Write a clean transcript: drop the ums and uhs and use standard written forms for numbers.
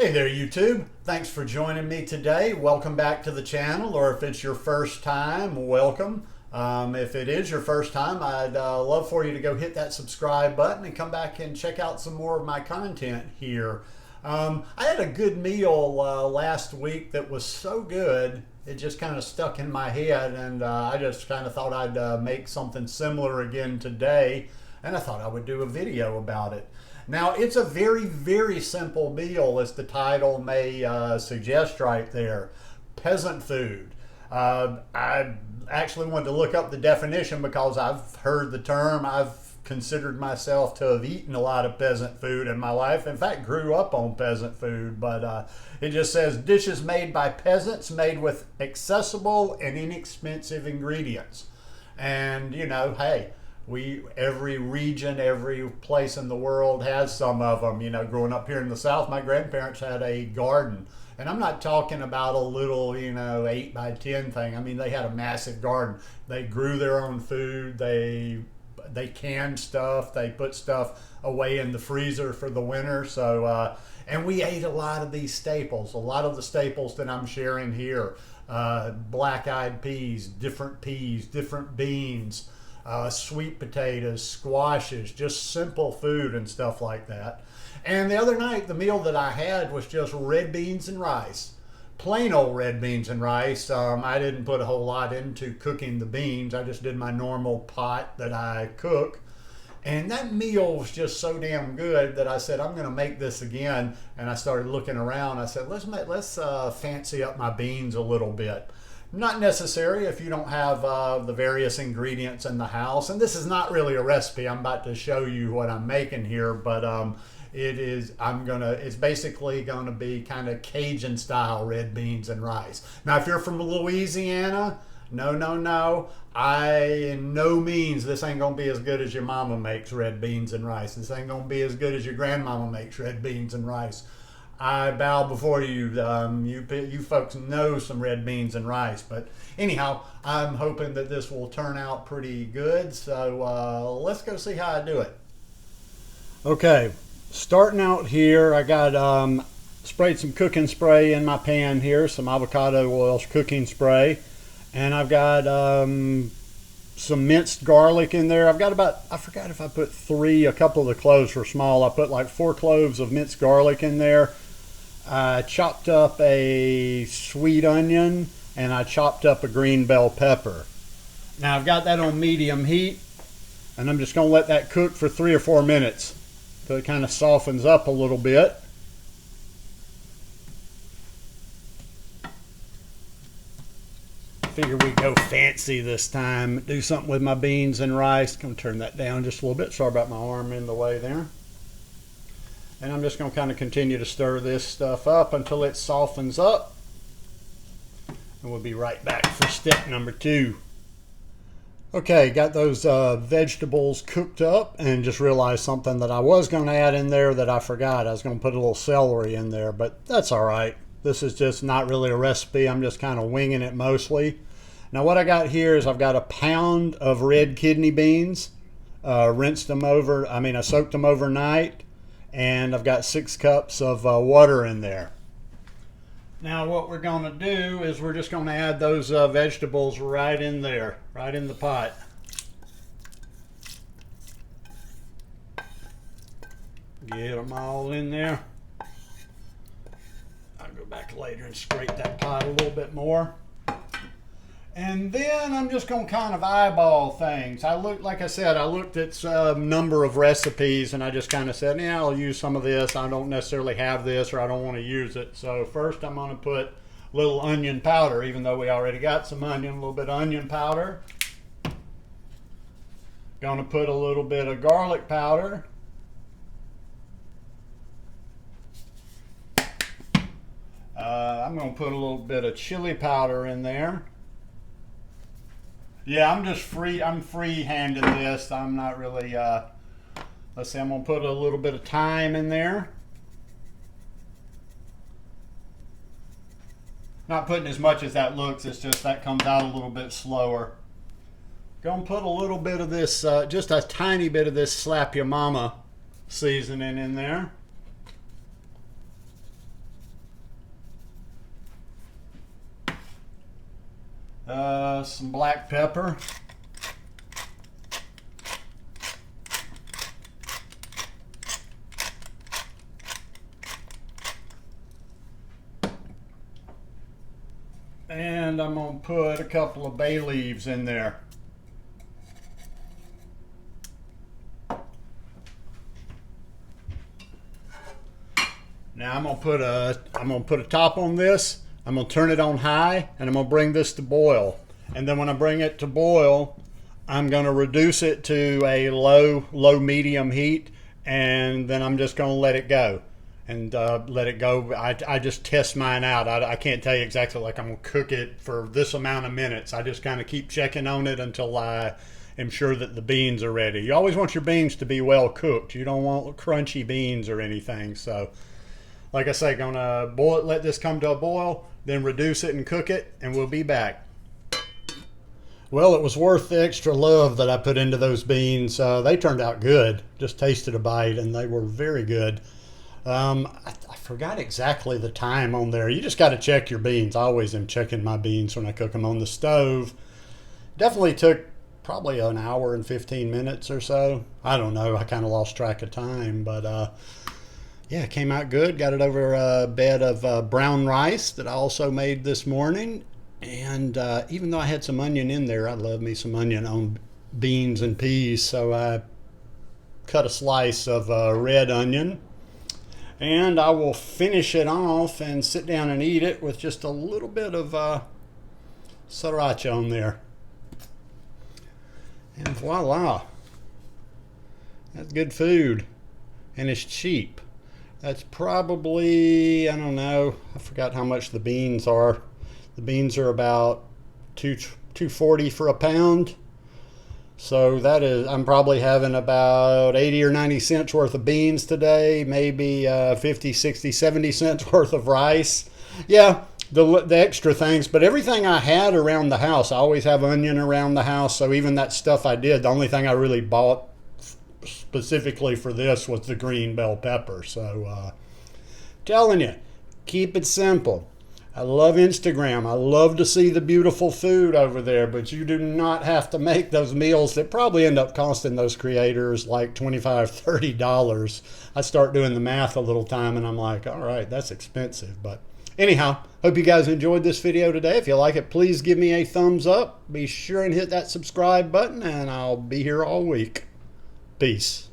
Hey there YouTube, thanks for joining me today. Welcome back to the channel, or if it's your first time, welcome. If it is your first time, I'd love for you to go hit that subscribe button and come back and check out some more of my content here. I had a good meal last week that was so good, it just kind of stuck in my head, and I just kind of thought I'd make something similar again today, and I thought I would do a video about it. Now, it's a very, very simple meal, as the title may suggest right there. Peasant food. I actually wanted to look up the definition because I've heard the term. I've considered myself to have eaten a lot of peasant food in my life. In fact, grew up on peasant food, but it just says dishes made by peasants made with accessible and inexpensive ingredients. And, you know, hey, every region, every place in the world has some of them. You know, growing up here in the South, my grandparents had a garden. And I'm not talking about a little, 8 by 10 thing. I mean, they had a massive garden. They grew their own food. They canned stuff. They put stuff away in the freezer for the winter. So, and we ate a lot of these staples. A lot of the staples that I'm sharing here. Black-eyed peas, different beans, sweet potatoes, squashes, just simple food and stuff like that. And the other night, the meal that I had was just red beans and rice. Plain old red beans and rice. I didn't put a whole lot into cooking the beans. I just did my normal pot that I cook. And that meal was just so damn good that I said, I'm going to make this again. And I started looking around. I said, let's fancy up my beans a little bit. Not necessary if you don't have the various ingredients in the house. And this is not really a recipe. I'm about to show you what I'm making here, but it's basically gonna be kind of Cajun style red beans and rice. Now, if you're from Louisiana, no, in no means this ain't gonna be as good as your mama makes red beans and rice. This ain't gonna be as good as your grandmama makes red beans and rice. I bow before you. You folks know some red beans and rice, but anyhow, I'm hoping that this will turn out pretty good. So let's go see how I do it. Okay, starting out here, I got sprayed some cooking spray in my pan here, some avocado oil cooking spray, and I've got some minced garlic in there. I've got about, I forgot if I put 3, a couple of the cloves were small. I put like 4 cloves of minced garlic in there. I chopped up a sweet onion, and I chopped up a green bell pepper. Now I've got that on medium heat, and I'm just going to let that cook for 3 or 4 minutes so it kind of softens up a little bit. Figure we go fancy this time, do something with my beans and rice. Going to turn that down just a little bit. Sorry about my arm in the way there. And I'm just going to kind of continue to stir this stuff up until it softens up. And we'll be right back for step number 2. Okay, got those vegetables cooked up, and just realized something that I was going to add in there that I forgot. I was going to put a little celery in there, but that's all right. This is just not really a recipe. I'm just kind of winging it mostly. Now what I got here is I've got a pound of red kidney beans. Rinsed them over, I soaked them overnight. And I've got 6 cups of water in there. Now what we're going to do is we're just going to add those vegetables right in there, right in the pot. Get them all in there. I'll go back later and scrape that pot a little bit more. And then I'm just going to kind of eyeball things. Like I said, I looked at some number of recipes, and I just kind of said, yeah, I'll use some of this. I don't necessarily have this, or I don't want to use it. So first I'm going to put a little onion powder, even though we already got some onion, a little bit of onion powder. Going to put a little bit of garlic powder. I'm going to put a little bit of chili powder in there. Yeah, I'm free-handed this. I'm not really, let's see, I'm going to put a little bit of thyme in there. Not putting as much as that looks, it's just that comes out a little bit slower. Going to put a little bit of this, just a tiny bit of this Slap Your Mama seasoning in there. Some black pepper. And I'm going to put a couple of bay leaves in there. Now I'm going to put a top on this. I'm going to turn it on high, and I'm going to bring this to boil. And then when I bring it to boil, I'm going to reduce it to a low medium heat, and then I'm just going to let it go. And let it go. I just test mine out. I can't tell you exactly, like, I'm going to cook it for this amount of minutes. I just kind of keep checking on it until I am sure that the beans are ready. You always want your beans to be well cooked. You don't want crunchy beans or anything. So, like I say, gonna boil it, let this come to a boil, then reduce it and cook it, and we'll be back. Well, it was worth the extra love that I put into those beans. They turned out good. Just tasted a bite, and they were very good. I forgot exactly the time on there. You just got to check your beans. I always am checking my beans when I cook them on the stove. Definitely took probably an hour and 15 minutes or so. I don't know. I kind of lost track of time, but yeah, it came out good. Got it over a bed of brown rice that I also made this morning. And even though I had some onion in there, I love me some onion on beans and peas. So I cut a slice of red onion. And I will finish it off and sit down and eat it with just a little bit of sriracha on there. And voila. That's good food. And it's cheap. That's probably, I don't know, I forgot how much the beans are. The beans are about $2.40 for a pound. So that is, I'm probably having about 80 or 90 cents worth of beans today, maybe 50, 60, 70 cents worth of rice. Yeah, the extra things, but everything I had around the house, I always have onion around the house, so even that stuff I did, the only thing I really bought specifically for this was the green bell pepper. So telling you, keep it simple. I love Instagram. I love to see the beautiful food over there, but you do not have to make those meals that probably end up costing those creators like $25, $30. I start doing the math a little time and I'm like, all right, that's expensive. But anyhow, hope you guys enjoyed this video today. If you like it, please give me a thumbs up. Be sure and hit that subscribe button, and I'll be here all week. Peace.